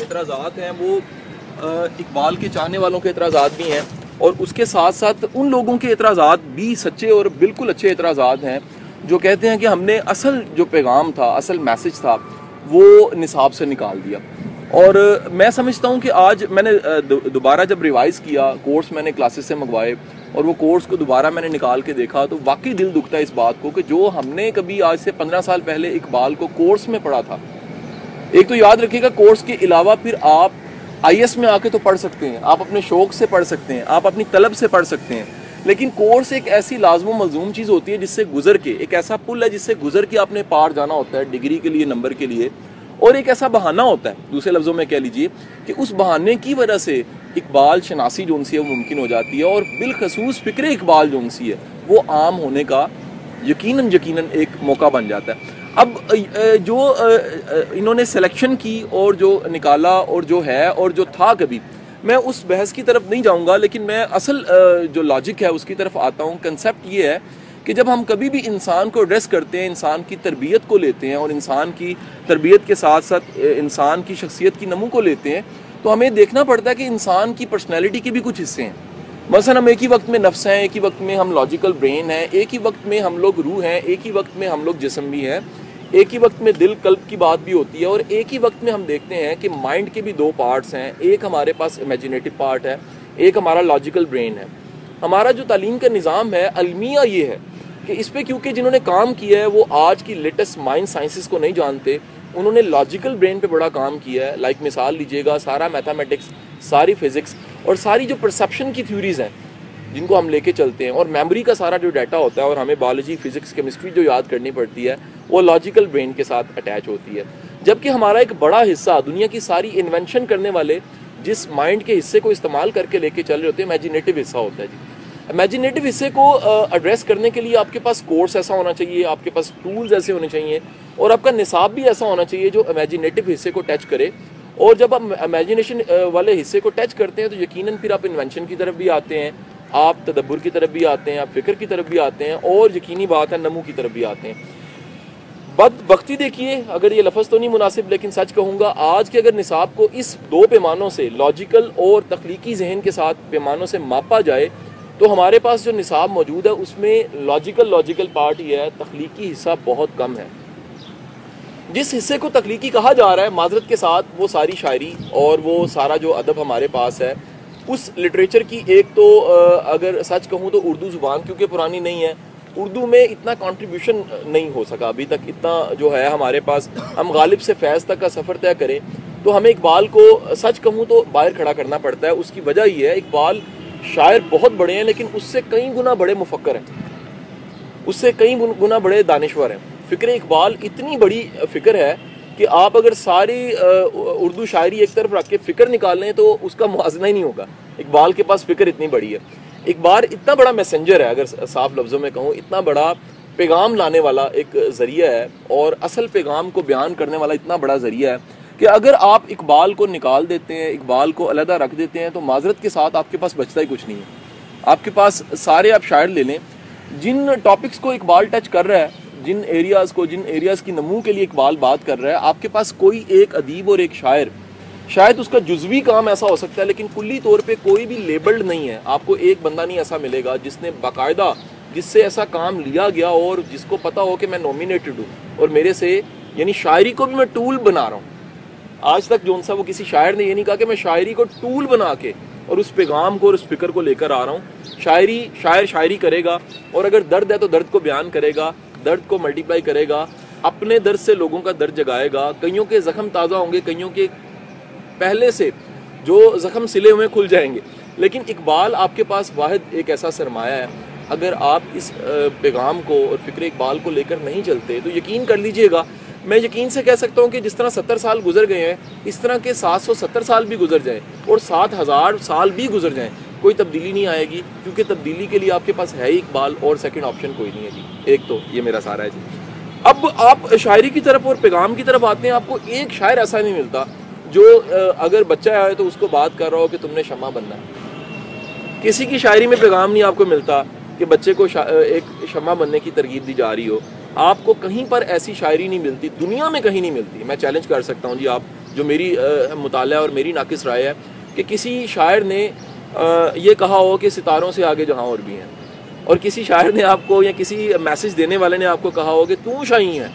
اعتراضات ہیں وہ اقبال کے چاہنے والوں کے اعتراضات بھی ہیں اور اس کے ساتھ ساتھ ان لوگوں کے اعتراضات بھی سچے اور بالکل اچھے اعتراضات ہیں جو کہتے ہیں کہ ہم نے اصل جو پیغام تھا، اصل میسج تھا، وہ نصاب سے نکال دیا۔ اور میں سمجھتا ہوں کہ آج میں نے دوبارہ جب ریوائز کیا، کورس میں نے کلاسز سے منگوائے اور وہ کورس کو دوبارہ میں نے نکال کے دیکھا تو واقعی دل دکھتا ہے اس بات کو کہ جو ہم نے کبھی آج سے 15 سال پہلے اقبال کو کورس میں پڑھا تھا، ایک تو یاد رکھیے گا کورس کے علاوہ پھر آپ آئی ایس میں آ کے تو پڑھ سکتے ہیں، آپ اپنے شوق سے پڑھ سکتے ہیں، آپ اپنی طلب سے پڑھ سکتے ہیں، لیکن کورس ایک ایسی لازم و ملزوم چیز ہوتی ہے جس سے گزر کے، ایک ایسا پل ہے جس سے گزر کے آپ نے پار جانا ہوتا ہے ڈگری کے لیے، نمبر کے لیے، اور ایک ایسا بہانہ ہوتا ہے، دوسرے لفظوں میں کہہ لیجئے کہ اس بہانے کی وجہ سے اقبال شناسی جو ان سی ہے وہ ممکن ہو جاتی ہے اور بالخصوص فکر اقبال جو ان سی ہے وہ عام ہونے کا یقیناً ایک موقع بن جاتا ہے۔ اب جو انہوں نے سلیکشن کی اور جو نکالا اور جو ہے اور جو تھا، کبھی میں اس بحث کی طرف نہیں جاؤں گا، لیکن میں اصل جو لاجک ہے اس کی طرف آتا ہوں۔ کنسیپٹ یہ ہے کہ جب ہم کبھی بھی انسان کو ایڈریس کرتے ہیں، انسان کی تربیت کو لیتے ہیں اور انسان کی تربیت کے ساتھ ساتھ انسان کی شخصیت کی نمو کو لیتے ہیں تو ہمیں دیکھنا پڑتا ہے کہ انسان کی پرسنالٹی کے بھی کچھ حصے ہیں۔ مثلا ہم ایک ہی وقت میں نفس ہیں، ایک ہی وقت میں ہم لاجیکل برین ہیں، ایک ہی وقت میں ہم لوگ روح ہیں، ایک ہی وقت میں ہم لوگ جسم بھی ہیں، ایک ہی وقت میں دل قلب کی بات بھی ہوتی ہے، اور ایک ہی وقت میں ہم دیکھتے ہیں کہ مائنڈ کے بھی دو پارٹس ہیں، ایک ہمارے پاس امیجنیٹو پارٹ ہے، ایک ہمارا لاجیکل برین ہے۔ ہمارا جو تعلیم کا نظام ہے المیہ یہ ہے کہ اس پہ کیونکہ جنہوں نے کام کیا ہے وہ آج کی لیٹسٹ مائنڈ سائنسز کو نہیں جانتے، انہوں نے لاجیکل برین پہ بڑا کام کیا ہے۔ لائک مثال لیجئے گا، سارا میتھمیٹکس، ساری فزکس اور ساری جو پرسیپشن کی تھیوریز ہیں جن کو ہم لے کے چلتے ہیں، اور میموری کا سارا جو ڈیٹا ہوتا ہے اور ہمیں بایولوجی، فزکس، کیمسٹری جو یاد کرنی پڑتی ہے وہ لاجیکل برین کے ساتھ اٹیچ ہوتی ہے۔ جبکہ ہمارا ایک بڑا حصہ، دنیا کی ساری انوینشن کرنے والے جس مائنڈ کے حصے کو استعمال کر کے لے کے چل رہے ہوتے ہیں، امیجنیٹو حصہ ہوتا ہے جی۔ امیجنیٹو حصے کو ایڈریس کرنے کے لیے آپ کے پاس کورس ایسا ہونا چاہیے، آپ کے پاس ٹولز ایسے ہونے چاہیے اور آپ کا نصاب بھی ایسا ہونا چاہیے جو امیجنیٹو حصے کو ٹچ کرے۔ اور جب آپ امیجنیشن والے حصے کو ٹچ کرتے ہیں تو یقیناً پھر آپ انوینشن کی طرف بھی آتے ہیں، آپ تدبر کی طرف بھی آتے ہیں، آپ فکر کی طرف بھی آتے ہیں، اور یقینی بات ہے نمو کی طرف بھی آتے ہیں۔ بدبختی دیکھیے، اگر یہ لفظ تو نہیں مناسب لیکن سچ کہوں گا، آج کے اگر نصاب کو اس دو پیمانوں سے، لاجیکل اور تخلیقی ذہن کے ساتھ پیمانوں سے ماپا جائے تو ہمارے پاس جو نصاب موجود ہے اس میں لاجیکل پارٹ یہ ہے، تخلیقی حصہ بہت کم ہے۔ جس حصے کو تخلیقی کہا جا رہا ہے، معذرت کے ساتھ، وہ ساری شاعری اور وہ سارا جو ادب ہمارے پاس ہے، اس لٹریچر کی ایک تو اگر سچ کہوں تو اردو زبان کیونکہ پرانی نہیں ہے، اردو میں اتنا کنٹریبیوشن نہیں ہو سکا ابھی تک، اتنا جو ہے ہمارے پاس، ہم غالب سے فیض تک کا سفر طے کریں تو ہمیں اقبال کو سچ کہوں تو باہر کھڑا کرنا پڑتا ہے۔ اس کی وجہ یہ ہے، اقبال شاعر بہت بڑے ہیں لیکن اس سے کئی گنا بڑے مفکر ہیں، اس سے کئی گنا بڑے دانشور ہیں۔ فکر اقبال اتنی بڑی فکر ہے کہ آپ اگر ساری اردو شاعری ایک طرف رکھ کے فکر نکال لیں تو اس کا موازنہ ہی نہیں ہوگا۔ اقبال کے پاس فکر اتنی بڑی ہے، اقبال اتنا بڑا میسنجر ہے، اگر صاف لفظوں میں کہوں، اتنا بڑا پیغام لانے والا ایک ذریعہ ہے اور اصل پیغام کو بیان کرنے والا اتنا بڑا ذریعہ ہے کہ اگر آپ اقبال کو نکال دیتے ہیں، اقبال کو علیحدہ رکھ دیتے ہیں تو معذرت کے ساتھ آپ کے پاس بچتا ہی کچھ نہیں ہے۔ آپ کے پاس سارے آپ شاعر لے لیں، جن ٹاپکس کو اقبال ٹچ کر رہا ہے، جن ایریاز کی نمو کے لیے اقبال بات کر رہا ہے، آپ کے پاس کوئی ایک ادیب اور ایک شاعر، شاید اس کا جزوی کام ایسا ہو سکتا ہے لیکن کلی طور پہ کوئی بھی لیبلڈ نہیں ہے۔ آپ کو ایک بندہ نہیں ایسا ملے گا جس نے باقاعدہ، جس سے ایسا کام لیا گیا اور جس کو پتا ہو کہ میں نومینیٹڈ ہوں اور میرے سے، یعنی شاعری کو بھی میں ٹول بنا رہا ہوں۔ آج تک جو وہ کسی شاعر نے یہ نہیں کہا کہ میں شاعری کو ٹول بنا کے اور اس پیغام کو اور اس فکر کو لے کر آ رہا ہوں۔ شاعر شاعری کرے گا اور اگر درد ہے تو درد کو بیان کرے گا، درد کو ملٹیپلائی کرے گا، اپنے درد سے لوگوں کا درد جگائے گا، کئیوں کے زخم تازہ ہوں گے، کئیوں کے پہلے سے جو زخم سلے ہوئے کھل جائیں گے۔ لیکن اقبال آپ کے پاس واحد ایک ایسا سرمایہ ہے، اگر آپ اس پیغام کو اور فکر اقبال کو لے کر نہیں چلتے تو یقین کر لیجئے گا، میں یقین سے کہہ سکتا ہوں کہ جس طرح 70 سال گزر گئے ہیں اس طرح کے 770 سال بھی گزر جائیں اور 7000 سال بھی گزر جائیں، کوئی تبدیلی نہیں آئے گی، کیونکہ تبدیلی کے لیے آپ کے پاس ہے ہی اقبال اور سیکنڈ آپشن کوئی نہیں ہے جی۔ ایک تو یہ میرا سارا ہے جی۔ اب آپ شاعری کی طرف اور پیغام کی طرف آتے ہیں، آپ کو ایک شاعر ایسا نہیں ملتا جو اگر بچہ آئے تو اس کو بات کر رہا ہو کہ تم نے شمع بننا ہے۔ کسی کی شاعری میں پیغام نہیں آپ کو ملتا کہ بچے کو ایک شمع بننے کی ترغیب دی جا رہی ہو۔ آپ کو کہیں پر ایسی شاعری نہیں ملتی، دنیا میں کہیں نہیں ملتی۔ میں چیلنج کر سکتا ہوں جی، آپ جو میری مطالعہ اور میری ناقص رائے ہے کہ کسی شاعر نے یہ کہا ہو کہ ستاروں سے آگے جہاں اور بھی ہیں، اور کسی شاعر نے آپ کو یا کسی میسج دینے والے نے آپ کو کہا ہو کہ تو شاہین ہے،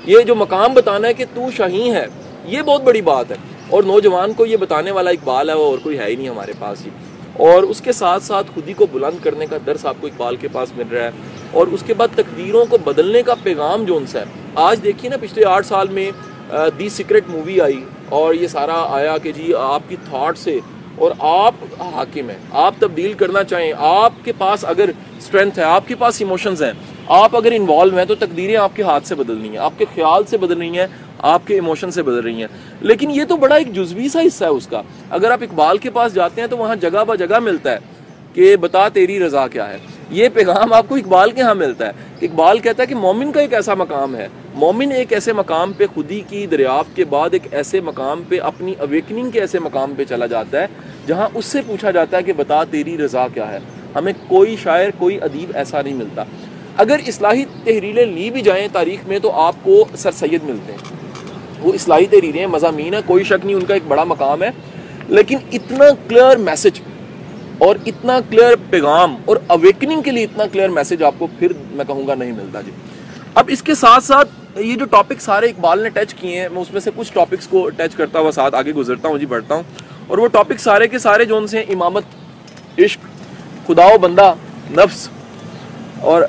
یہ جو مقام بتانا ہے کہ تو شاہین ہے، یہ بہت بڑی بات ہے. اور نوجوان کو یہ بتانے والا اقبال ہے، وہ اور کوئی ہے ہی نہیں ہمارے پاس ہی. اور اس کے ساتھ ساتھ خودی کو بلند کرنے کا درس آپ کو اقبال کے پاس مل رہا ہے. اور اس کے بعد تقدیروں کو بدلنے کا پیغام جو ان سے ہے. آج دیکھیے نا، پچھلے 8 سال میں دی سیکرٹ مووی آئی اور یہ سارا آیا کہ جی آپ کی تھاٹ سے، اور آپ حاکم ہیں، آپ تبدیل کرنا چاہیں، آپ کے پاس اگر اسٹرینتھ ہے، آپ کے پاس ایموشنز ہیں، آپ اگر انوالو ہیں تو تقدیریں آپ کے ہاتھ سے بدل رہی ہیں، آپ کے خیال سے بدل رہی ہیں، آپ کے ایموشن سے بدل رہی ہیں. لیکن یہ تو بڑا ایک جزوی سا حصہ ہے اس کا. اگر آپ اقبال کے پاس جاتے ہیں تو وہاں جگہ بہ جگہ ملتا ہے کہ بتا تیری رضا کیا ہے. یہ پیغام آپ کو اقبال کے ہاں ملتا ہے. اقبال کہتا ہے کہ مومن کا ایک ایسا مقام ہے، مومن ایک ایسے مقام پہ خودی کی دریافت کے بعد ایک ایسے مقام پہ، اپنی اویکننگ کے ایسے مقام پہ چلا جاتا ہے جہاں اس سے پوچھا جاتا ہے کہ بتا تیری رضا کیا ہے. ہمیں کوئی شاعر، کوئی ادیب ایسا نہیں ملتا. اگر اصلاحی تحریریں لی بھی جائیں تاریخ میں تو آپ کو سر سید ملتے ہیں. وہ اصلاحی تحریریں مضامین ہیں، کوئی شک نہیں ان کا ایک بڑا مقام ہے، لیکن اتنا کلیئر میسج اور اتنا کلیئر پیغام اور اویکننگ کے لیے اتنا کلیئر میسج آپ کو پھر میں کہوں گا نہیں ملتا جی. اب اس کے ساتھ ساتھ یہ جو ٹاپک سارے اقبال نے ٹچ کیے ہیں، میں اس میں سے کچھ ٹاپکس کو ٹچ کرتا ہوا ساتھ آگے گزرتا ہوں جی، بڑھتا ہوں. اور وہ ٹاپک سارے کے سارے جو ان سے امامت، عشق، خدا و بندہ، نفس، اور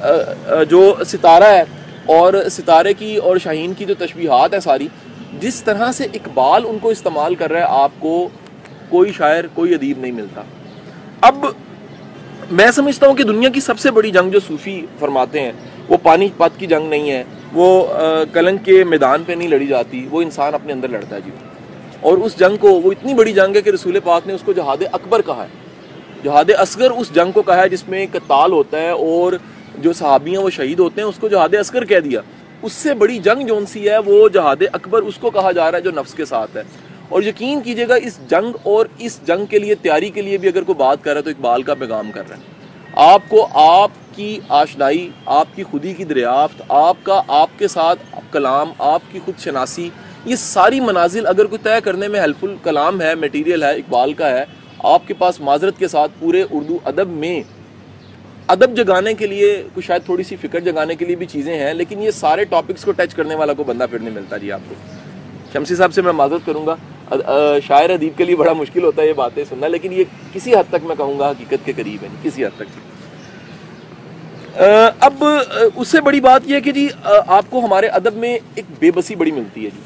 جو ستارہ ہے اور ستارے کی اور شاہین کی جو تشبیہات ہیں ساری، جس طرح سے اقبال ان کو استعمال کر رہا ہے، آپ کو کوئی شاعر، کوئی ادیب نہیں ملتا. اب میں سمجھتا ہوں کہ دنیا کی سب سے بڑی جنگ جو صوفی فرماتے ہیں وہ پانی پت کی جنگ نہیں ہے، وہ کلنک کے میدان پہ نہیں لڑی جاتی، وہ انسان اپنے اندر لڑتا ہے جی. اور اس جنگ کو، وہ اتنی بڑی جنگ ہے کہ رسول پاک نے اس کو جہاد اکبر کہا ہے. جہاد اصغر اس جنگ کو کہا ہے جس میں قتال ہوتا ہے اور جو صحابی ہیں وہ شہید ہوتے ہیں، اس کو جہاد اصغر کہہ دیا. اس سے بڑی جنگ جون سی ہے وہ جہاد اکبر اس کو کہا جا رہا ہے جو نفس کے ساتھ ہے. اور یقین کیجئے گا اس جنگ اور اس جنگ کے لیے تیاری کے لیے بھی اگر کوئی بات کر رہا ہے تو اقبال کا پیغام کر رہا ہے. آپ کو آپ کی آشنائی، آپ کی خودی کی دریافت، آپ کے ساتھ کلام، آپ کی خود شناسی، یہ ساری منازل اگر کوئی طے کرنے میں ہیلپ فل کلام ہے، میٹیریل ہے، اقبال کا ہے. آپ کے پاس معذرت کے ساتھ پورے اردو ادب میں ادب جگانے کے لیے، کچھ شاید تھوڑی سی فکر جگانے کے لیے بھی چیزیں ہیں، لیکن یہ سارے ٹاپکس کو ٹچ کرنے والا کو بندہ پھر نہیں ملتا جی. آپ کو شمسی صاحب سے میں معذرت کروں گا، شاعر ادیب کے لیے بڑا مشکل ہوتا ہے یہ باتیں سننا، لیکن یہ کسی حد تک میں کہوں گا حقیقت کے قریب ہے، کسی حد تک. اب اس سے بڑی بات یہ ہے کہ جی آپ کو ہمارے ادب میں ایک بے بسی بڑی ملتی ہے جی.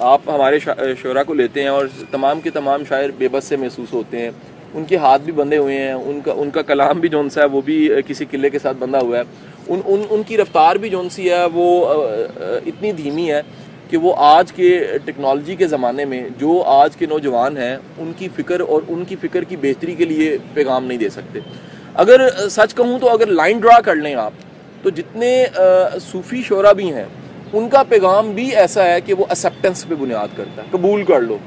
آپ ہمارے شعراء کو لیتے ہیں اور تمام کے تمام شاعر بے بس سے محسوس ہوتے ہیں. ان کے ہاتھ بھی بندھے ہوئے ہیں، ان کا کلام بھی جون سا ہے وہ بھی کسی قلعے کے ساتھ بندھا ہوا ہے. ان کی رفتار بھی جون سی ہے وہ اتنی دھیمی ہے کہ وہ آج کے ٹیکنالوجی کے زمانے میں جو آج کے نوجوان ہیں ان کی فکر اور ان کی فکر کی بہتری کے لیے پیغام نہیں دے سکتے. اگر سچ کہوں تو اگر لائن ڈرا کر لیں آپ تو جتنے صوفی شعراء بھی ہیں ان کا پیغام بھی ایسا ہے کہ وہ ایکسیپٹنس پہ بنیاد کرتا ہے، قبول کر لو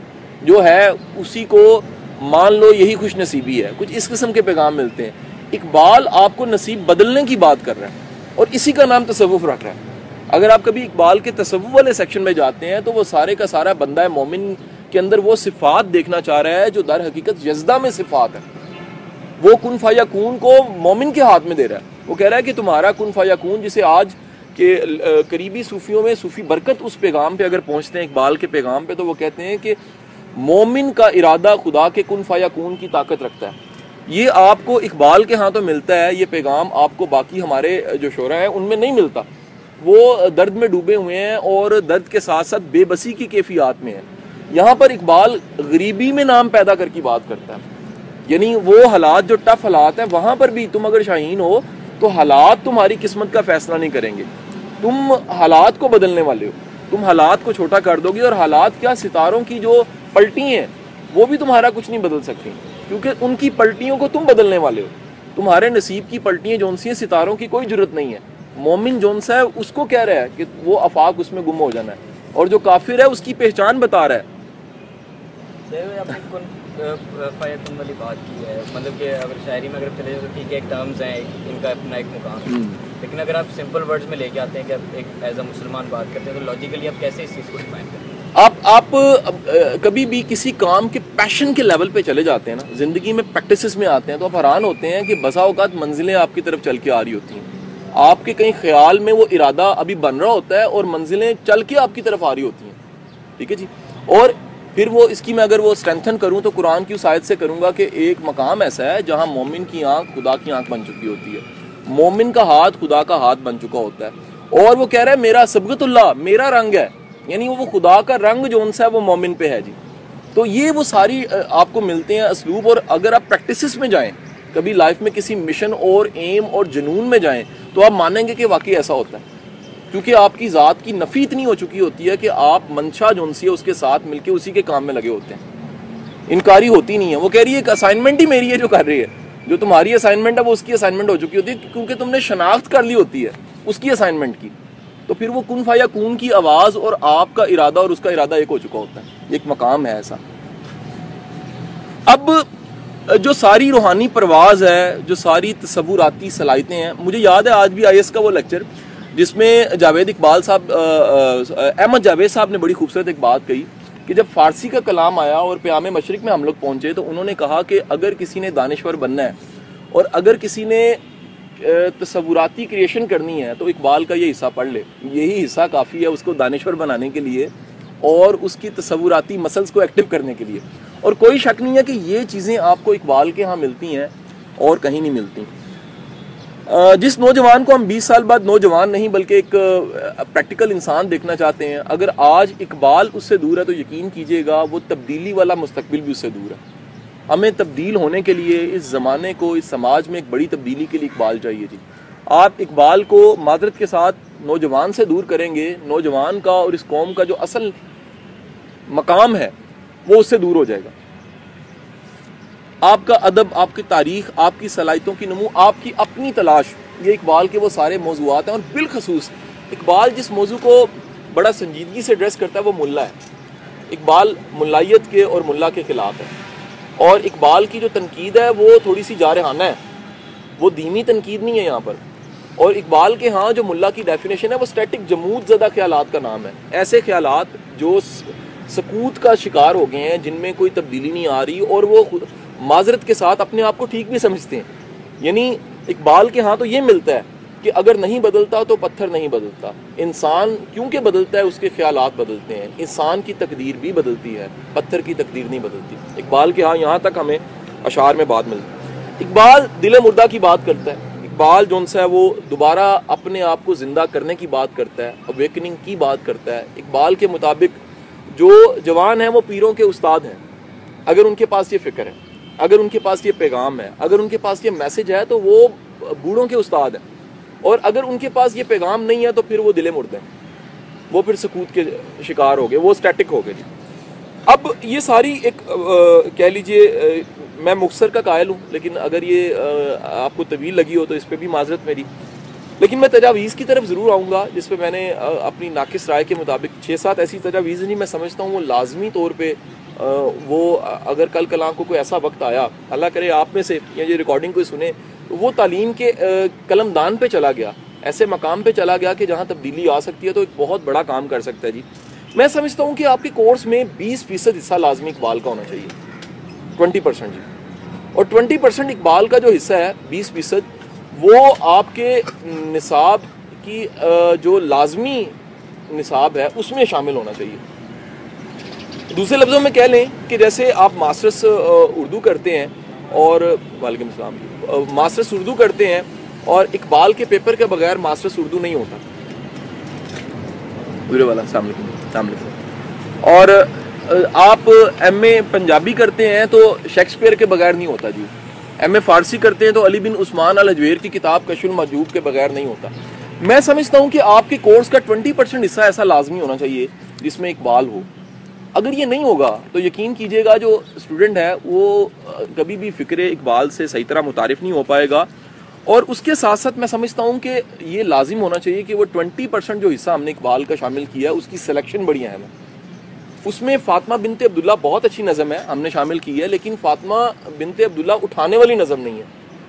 جو ہے اسی کو مان لو، یہی خوش نصیبی ہے. کچھ اس قسم کے پیغام ملتے ہیں. اقبال آپ کو نصیب بدلنے کی بات کر رہا ہے اور اسی کا نام تصوف رکھ رہا ہے. اگر آپ کبھی اقبال کے تصوف والے سیکشن میں جاتے ہیں تو وہ سارے کا سارا بندہ مومن کے اندر وہ صفات دیکھنا چاہ رہا ہے جو در حقیقت یزدہ میں صفات ہے. وہ کن فیکون کو مومن کے ہاتھ میں دے رہا ہے. وہ کہہ رہا ہے کہ تمہارا کن فیکون، جسے آج کے قریبی صوفیوں میں صوفی برکت اس پیغام پہ اگر پہنچتے ہیں اقبال کے پیغام پہ تو وہ کہتے ہیں کہ مومن کا ارادہ خدا کے کن فیکون کی طاقت رکھتا ہے. یہ آپ کو اقبال کے ہاں تو ملتا ہے، یہ پیغام آپ کو باقی ہمارے جو شعراء ہیں ان میں نہیں ملتا. وہ درد میں ڈوبے ہوئے ہیں اور درد کے ساتھ ساتھ بے بسی کی کیفیات میں ہیں. یہاں پر اقبال غریبی میں نام پیدا کر کی بات کرتا ہے. یعنی وہ حالات جو ٹف حالات ہیں وہاں پر بھی تم اگر شاہین ہو تو حالات تمہاری قسمت کا فیصلہ نہیں کریں گے. تم حالات کو بدلنے والے ہو، تم حالات کو چھوٹا کر دو گے، اور حالات کیا، ستاروں کی جو پلٹی ہیں وہ بھی تمہارا کچھ نہیں بدل سکتی کیونکہ ان کی پلٹیوں کو تم بدلنے والے ہو. تمہارے نصیب کی پلٹیاں جون سی ہیں، ستاروں کی کوئی ضرورت نہیں ہے. مومن جون سا ہے اس کو کہہ رہا ہے کہ وہ آفاق اس میں گم ہو جانا ہے، اور جو کافر ہے اس کی پہچان بتا رہا ہے. فیکون والی بات کی ہے، مطلب کہ اگر شاعری میں اگر چلے جائے تو ٹھیک ہے، ایک ٹرمز ہیں، ان کا اپنا ایک مقام ہے، لیکن اگر آپ سمپل ورڈز میں لے کے آتے ہیں کہ آپ ایک ایز اے مسلمان بات کرتے ہیں تو لاجیکلی آپ کیسے اس چیز کو ڈیفائن کرتے ہیں؟ آپ کبھی بھی کسی کام کے پیشن کے لیول پہ چلے جاتے ہیں نا, زندگی میں پریکٹسز میں آتے ہیں, تو آپ حیران ہوتے ہیں کہ بسا اوقات منزلیں آپ کی طرف چل کے آ رہی ہوتی ہیں. آپ کے کہیں خیال میں وہ ارادہ ابھی بن رہا ہوتا ہے اور منزلیں چل کے آپ کی طرف آ رہی ہوتی ہیں. ٹھیک ہے جی. اور پھر وہ اس کی میں اگر وہ اسٹرینتھن کروں تو قرآن کی اس آیت سے کروں گا کہ ایک مقام ایسا ہے جہاں مومن کی آنکھ خدا کی آنکھ بن چکی ہوتی ہے, مومن کا ہاتھ خدا کا ہاتھ بن چکا ہوتا ہے, اور وہ کہہ رہا ہے میرا سبغت اللہ, میرا رنگ ہے, یعنی وہ خدا کا رنگ جو ان سے ہے وہ مومن پہ ہے جی. تو یہ وہ ساری آپ کو ملتے ہیں اسلوب. اور اگر آپ پریکٹسز میں جائیں, کبھی لائف میں کسی مشن اور ایم اور جنون میں جائیں, تو آپ مانیں گے کہ واقعی ایسا ہوتا ہے, کیونکہ آپ کی ذات کی نفی اتنی ہو چکی ہوتی ہے کہ آپ منشا جو سی ہے اس کے ساتھ مل کے اسی کے کام میں لگے ہوتے ہیں. انکاری ہوتی نہیں ہے. وہ کہہ رہی ہے ایک اسائنمنٹ ہی میری ہے جو کر رہی ہے, جو تمہاری اسائنمنٹ ہے وہ اس کی اسائنمنٹ ہو چکی ہوتی ہے, کیونکہ تم نے شناخت کر لی ہوتی ہے اس کی اسائنمنٹ کی. تو پھر وہ کن فایا کون کی آواز اور آپ کا ارادہ اور اس کا ارادہ ایک ہو چکا ہوتا ہے. ایک مقام ہے ایسا. اب جو ساری روحانی پرواز ہے, جو ساری تصوراتی صلاحیتیں ہیں, مجھے یاد ہے آج بھی آئی ایس کا وہ لیکچر جس میں جاوید اقبال صاحب, احمد جاوید صاحب نے بڑی خوبصورت ایک بات کہی کہ جب فارسی کا کلام آیا اور پیام مشرق میں ہم لوگ پہنچے, تو انہوں نے کہا کہ اگر کسی نے دانشور بننا ہے اور اگر کسی نے تصوراتی کریشن کرنی ہے تو اقبال کا یہ حصہ پڑھ لے, یہی حصہ کافی ہے اس کو دانشور بنانے کے لیے اور اس کی تصوراتی مسلز کو ایکٹیو کرنے کے لیے. اور کوئی شک نہیں ہے کہ یہ چیزیں آپ کو اقبال کے ہاں ملتی ہیں اور کہیں نہیں ملتی. جس نوجوان کو ہم 20 سال بعد نوجوان نہیں بلکہ ایک پریکٹیکل انسان دیکھنا چاہتے ہیں, اگر آج اقبال اس سے دور ہے تو یقین کیجئے گا وہ تبدیلی والا مستقبل بھی اس سے دور ہے. ہمیں تبدیل ہونے کے لیے اس زمانے کو, اس سماج میں ایک بڑی تبدیلی کے لیے اقبال چاہیے جی. آپ اقبال کو معذرت کے ساتھ نوجوان سے دور کریں گے, نوجوان کا اور اس قوم کا جو اصل مقام ہے وہ اس سے دور ہو جائے گا. آپ کا ادب, آپ کی تاریخ, آپ کی صلاحیتوں کی نمو, آپ کی اپنی تلاش, یہ اقبال کے وہ سارے موضوعات ہیں. اور بالخصوص اقبال جس موضوع کو بڑا سنجیدگی سے ایڈریس کرتا ہے وہ ملا ہے. اقبال ملائیت کے اور ملا کے خلاف ہے, اور اقبال کی جو تنقید ہے وہ تھوڑی سی جارحانہ ہے, وہ دھیمی تنقید نہیں ہے یہاں پر. اور اقبال کے ہاں جو ملا کی ڈیفینیشن ہے وہ اسٹیٹک جمود زدہ خیالات کا نام ہے. ایسے خیالات جو سکوت کا شکار ہو گئے ہیں, جن میں کوئی تبدیلی نہیں آ رہی, اور وہ معذرت کے ساتھ اپنے آپ کو ٹھیک بھی سمجھتے ہیں. یعنی اقبال کے ہاں تو یہ ملتا ہے کہ اگر نہیں بدلتا تو پتھر نہیں بدلتا, انسان کیونکہ بدلتا ہے اس کے خیالات بدلتے ہیں, انسان کی تقدیر بھی بدلتی ہے, پتھر کی تقدیر نہیں بدلتی. اقبال کے ہاں یہاں تک ہمیں اشعار میں بات ملتی ہے. اقبال دل مردہ کی بات کرتا ہے, اقبال جو ہے وہ دوبارہ اپنے آپ کو زندہ کرنے کی بات کرتا ہے, اویکننگ کی بات کرتا ہے. اقبال کے مطابق جو جوان ہیں وہ پیروں کے استاد ہیں. اگر ان کے پاس یہ فکر ہے, اگر ان کے پاس یہ پیغام ہے, اگر ان کے پاس یہ میسج ہے تو وہ بوڑھوں کے استاد ہیں. اور اگر ان کے پاس یہ پیغام نہیں ہے تو پھر وہ دل مرد ہیں, وہ پھر سکوت کے شکار ہو گئے, وہ اسٹیٹک ہو گئے. اب یہ ساری ایک کہہ لیجئے, میں مختصر کا قائل ہوں, لیکن اگر یہ آپ کو طویل لگی ہو تو اس پہ بھی معذرت میری. لیکن میں تجاویز کی طرف ضرور آؤں گا جس پہ میں نے اپنی ناقص رائے کے مطابق 6-7 ایسی تجاویز نہیں, میں سمجھتا ہوں وہ لازمی طور پہ وہ اگر کل کلاں کو کوئی ایسا وقت آیا, اللہ کرے آپ میں سے یا یہ ریکارڈنگ کوئی سنے, وہ تعلیم کے قلم دان پہ چلا گیا, ایسے مقام پہ چلا گیا کہ جہاں تبدیلی آ سکتی ہے, تو ایک بہت بڑا کام کر سکتا ہے جی. میں سمجھتا ہوں کہ آپ کے کورس میں 20% حصہ لازمی اقبال کا ہونا چاہیے, 20% جی. اور 20% اقبال کا جو حصہ ہے 20% وہ آپ کے نصاب کی جو لازمی نصاب ہے اس میں شامل ہونا چاہیے. دوسرے لفظوں میں کہہ لیں کہ جیسے آپ ماسٹرس اردو کرتے ہیں, اور وعلیکم السلام, ماسٹرس اردو کرتے ہیں, اور اقبال کے پیپر کے بغیر ماسٹرس اردو نہیں ہوتا. السلام علیکم. اور آپ ایم اے پنجابی کرتے ہیں تو شیکسپیئر کے بغیر نہیں ہوتا جی. ایم اے فارسی کرتے ہیں تو علی بن عثمان الحجویر کی کتاب کشف المحجوب کے بغیر نہیں ہوتا. میں سمجھتا ہوں کہ آپ کے کورس کا 20% حصہ ایسا لازمی ہونا چاہیے جس میں اقبال ہو. اگر یہ نہیں ہوگا تو یقین کیجئے گا جو اسٹوڈنٹ ہے وہ کبھی بھی فکر اقبال سے صحیح طرح متعارف نہیں ہو پائے گا. اور اس کے ساتھ ساتھ میں سمجھتا ہوں کہ یہ لازم ہونا چاہیے کہ وہ 20% جو حصہ ہم نے اقبال کا شامل کیا ہے اس کی سلیکشن بڑی اہم ہے. اس میں فاطمہ بنت عبداللہ بہت اچھی نظم ہے, ہم نے شامل کی ہے, لیکن فاطمہ بنت عبداللہ اٹھانے والی نظم نہیں ہے.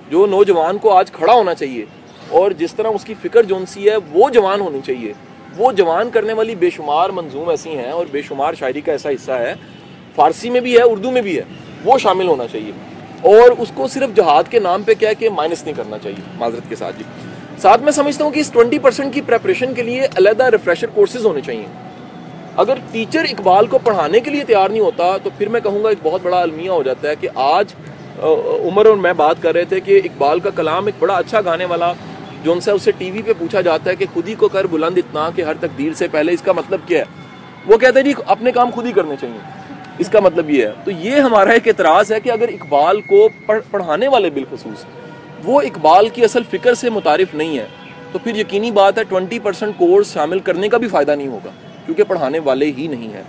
جو نوجوان کو آج کھڑا ہونا چاہیے اور جس طرح اس کی فکر جون سی ہے وہ جوان ہونی چاہیے, وہ جوان کرنے والی بے شمار منظوم ایسی ہیں اور بے شمار شاعری کا ایسا حصہ ہے، فارسی میں بھی ہے، اردو میں بھی ہے، وہ شامل ہونا چاہیے، اور اس کو صرف جہاد کے نام پہ کیا ہے کہ مائنس نہیں کرنا چاہیے معذرت کے ساتھ جی۔ ساتھ میں سمجھتا ہوں کہ اس 20% کی پریپریشن کے لیے علیحدہ ریفریشر کورسز ہونے چاہیے۔ اگر ٹیچر اقبال کو پڑھانے کے لیے تیار نہیں ہوتا تو پھر میں کہوں گا ایک بہت بڑا المیہ ہو جاتا ہے کہ آج عمر اور میں بات کر رہے تھے کہ اقبال کا کلام ایک بڑا اچھا گانے والا جو ان سے اسے ٹی وی پہ پوچھا جاتا ہے کہ خود ہی کو کر بلند اتنا کہ ہر تقدیر سے پہلے، اس کا مطلب کیا ہے؟ وہ کہتے ہیں جی اپنے کام خود ہی کرنے چاہیے، اس کا مطلب یہ ہے۔ تو یہ ہمارا ایک اعتراض ہے کہ اگر اقبال کو پڑھانے والے بالخصوص وہ اقبال کی اصل فکر سے متعارف نہیں ہے تو پھر یقینی بات ہے 20% کورس شامل کرنے کا بھی فائدہ نہیں ہوگا، کیونکہ پڑھانے والے ہی نہیں ہیں۔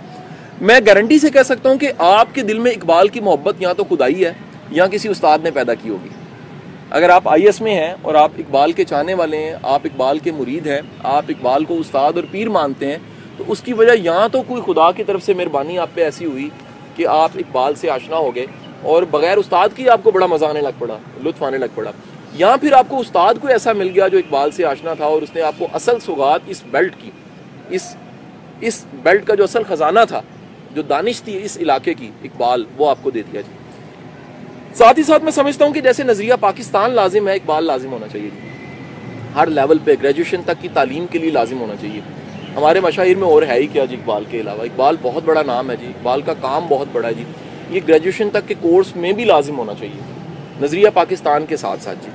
میں گارنٹی سے کہہ سکتا ہوں کہ آپ کے دل میں اقبال کی محبت یا تو خدائی ہے یا کسی استاد نے پیدا کی ہوگی۔ اگر آپ آئی ایس میں ہیں اور آپ اقبال کے چاہنے والے ہیں، آپ اقبال کے مرید ہیں، آپ اقبال کو استاد اور پیر مانتے ہیں، تو اس کی وجہ یا تو کوئی خدا کی طرف سے مہربانی آپ پہ ایسی ہوئی کہ آپ اقبال سے آشنا ہو گئے اور بغیر استاد کی آپ کو بڑا مزہ آنے لگ پڑا، لطف آنے لگ پڑا، یا پھر آپ کو استاد کوئی ایسا مل گیا جو اقبال سے آشنا تھا اور اس نے آپ کو اصل سوغات اس بیلٹ کی، اس بیلٹ کا جو اصل خزانہ تھا، جو دانش تھی اس علاقے کی، اقبال، وہ آپ کو دے دیا جی۔ ساتھ ہی ساتھ میں سمجھتا ہوں کہ جیسے نظریہ پاکستان لازم ہے، اقبال لازم ہونا چاہیے جی، ہر لیول پہ گریجویشن تک کی تعلیم کے لیے لازم ہونا چاہیے۔ ہمارے مشاہیر میں اور ہے ہی کیا جی اقبال کے علاوہ، اقبال بہت بڑا نام ہے جی، اقبال کا کام بہت بڑا ہے جی، یہ گریجویشن تک کے کورس میں بھی لازم ہونا چاہیے نظریہ پاکستان کے ساتھ ساتھ جی۔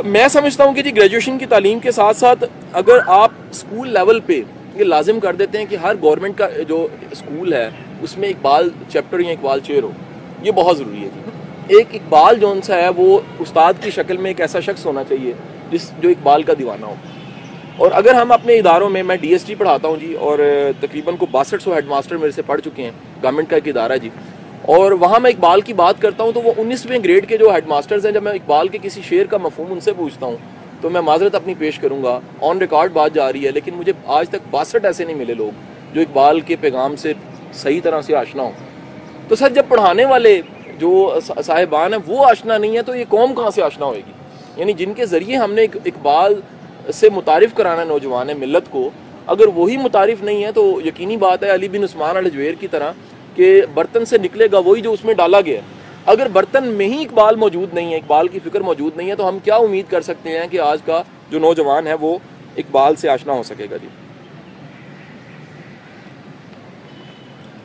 میں سمجھتا ہوں کہ جی گریجویشن کی تعلیم کے ساتھ ساتھ اگر آپ اسکول لیول پہ یہ لازم کر دیتے ہیں کہ ہر گورنمنٹ کا جو اسکول ہے اس میں اقبال چیپٹر یا اقبال چیئر ہو، یہ بہت ضروری ہے جی۔ ایک اقبال جو ان سا ہے وہ استاد کی شکل میں ایک ایسا شخص ہونا چاہیے جو اقبال کا دیوانہ ہو۔ اور اگر ہم اپنے اداروں میں ڈی ایس ٹی پڑھاتا ہوں جی، اور تقریباً کو 6200 ہیڈ ماسٹر میرے سے پڑھ چکے ہیں، گورنمنٹ کا ایک ادارہ جی، اور وہاں میں اقبال کی بات کرتا ہوں تو وہ 19ویں گریڈ کے جو ہیڈ ماسٹرز ہیں، جب میں اقبال کے کسی شعر کا مفہوم ان سے پوچھتا ہوں تو میں معذرت اپنی پیش کروں گا، آن ریکارڈ بات جا رہی ہے، لیکن مجھے آج تک 62 ایسے نہیں ملے لوگ جو اقبال کے پیغام سے صحیح طرح سے آشنا ہوں۔ تو سر جب پڑھانے والے جو صاحبان ہیں وہ آشنا نہیں ہے تو یہ قوم کہاں سے آشنا ہوئے گی؟ یعنی جن کے ذریعے ہم نے اقبال سے متعارف کرانا نوجوان ملت کو، اگر وہی متعارف نہیں ہے تو یقینی بات ہے علی بن عثمان الجویر کی طرح کہ برتن سے نکلے گا وہی جو اس میں ڈالا گیا ہے۔ اگر برتن میں ہی اقبال موجود نہیں ہے، اقبال کی فکر موجود نہیں ہے، تو ہم کیا امید کر سکتے ہیں کہ آج کا جو نوجوان ہے وہ اقبال سے آشنا ہو سکے گا جی؟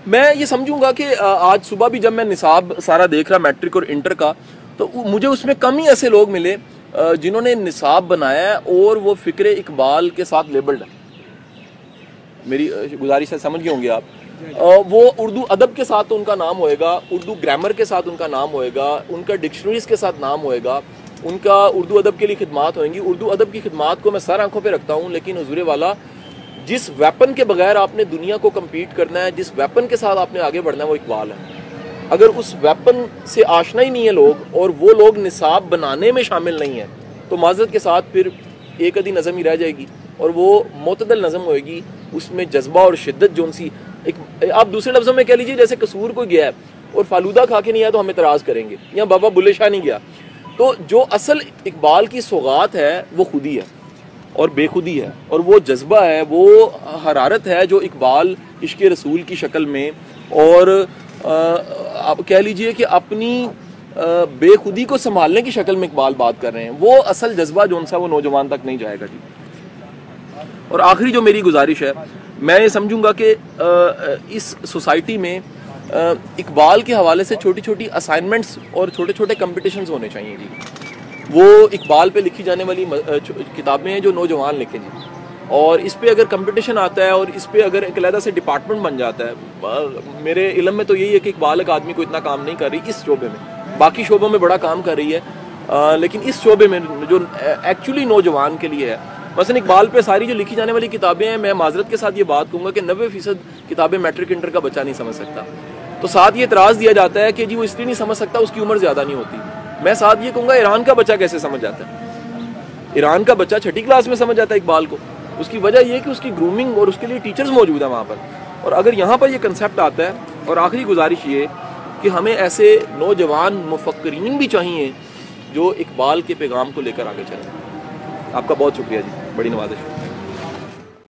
میں یہ سمجھوں گا کہ آج صبح بھی جب میں نصاب سارا دیکھ رہا میٹرک اور انٹر کا، تو مجھے اس میں کم ہی ایسے لوگ ملے جنہوں نے نصاب بنایا ہے اور وہ فکر اقبال کے ساتھ لیبلڈ ہے۔ میری گزارش ہے، سمجھ گئے ہوں گے آپ، وہ اردو ادب کے ساتھ تو ان کا نام ہوئے گا، اردو گرامر کے ساتھ ان کا نام ہوئے گا، ان کا ڈکشنریز کے ساتھ نام ہوئے گا، ان کا اردو ادب کے لیے خدمات ہوئیں گی۔ اردو ادب کی خدمات کو میں سر آنکھوں پہ رکھتا ہوں، لیکن حضور والا جس ویپن کے بغیر آپ نے دنیا کو کمپیٹ کرنا ہے، جس ویپن کے ساتھ آپ نے آگے بڑھنا ہے، وہ اقبال ہے۔ اگر اس ویپن سے آشنا ہی نہیں ہے لوگ اور وہ لوگ نصاب بنانے میں شامل نہیں ہیں تو معذرت کے ساتھ پھر ایک ادھی نظم ہی رہ جائے گی اور وہ معتدل نظم ہوئے گی، اس میں جذبہ اور شدت جو سی آپ دوسرے لفظوں میں کہہ لیجیے جیسے قصور کوئی گیا ہے اور فالودہ کھا کے نہیں آیا تو ہم اعتراض کریں گے، یا بابا بلے شاہ نہیں گیا۔ تو جو اصل اقبال کی سوغات ہے وہ خودی ہے اور بے خودی ہے، اور وہ جذبہ ہے، وہ حرارت ہے جو اقبال عشق رسول کی شکل میں، اور آپ کہہ لیجئے کہ اپنی بے خودی کو سنبھالنے کی شکل میں اقبال بات کر رہے ہیں، وہ اصل جذبہ جو ان سا وہ نوجوان تک نہیں جائے گا جی۔ اور آخری جو میری گزارش ہے، میں یہ سمجھوں گا کہ اس سوسائٹی میں اقبال کے حوالے سے چھوٹی چھوٹی اسائنمنٹس اور چھوٹے چھوٹے کمپٹیشنز ہونے چاہیے جی۔ وہ اقبال پہ لکھی جانے والی کتابیں ہیں جو نوجوان لکھیں جی، اور اس پہ اگر کمپٹیشن آتا ہے اور اس پہ اگر ایک علیحدہ سے ڈپارٹمنٹ بن جاتا ہے، میرے علم میں تو یہی ہے کہ اقبال ایک آدمی کو اتنا کام نہیں کر رہی اس شعبے میں، باقی شعبوں میں بڑا کام کر رہی ہے، لیکن اس شعبے میں جو ایکچولی نوجوان کے لیے ہے، مثلا اقبال پہ ساری جو لکھی جانے والی کتابیں ہیں، میں معذرت کے ساتھ یہ بات کہوں گا کہ 90% کتابیں میٹرک انٹر کا بچہ نہیں سمجھ سکتا۔ تو ساتھ یہ اعتراض دیا جاتا ہے کہ جی وہ اس لیے نہیں سمجھ سکتا اس کی عمر زیادہ نہیں ہوتی۔ میں ساتھ یہ کہوں گا ایران کا بچہ کیسے سمجھ جاتا ہے؟ ایران کا بچہ 6ٹھی کلاس میں سمجھ جاتا ہے اقبال کو، اس کی وجہ یہ کہ اس کی گرومنگ اور اس کے لیے ٹیچرز موجود ہیں وہاں پر۔ اور اگر یہاں پر یہ کنسیپٹ آتا ہے، اور آخری گزارش یہ کہ ہمیں ایسے نوجوان مفکرین بھی چاہیے جو اقبال کے پیغام کو لے کر آگے چلیں۔ آپ کا بہت شکریہ جی، بڑی نوازش۔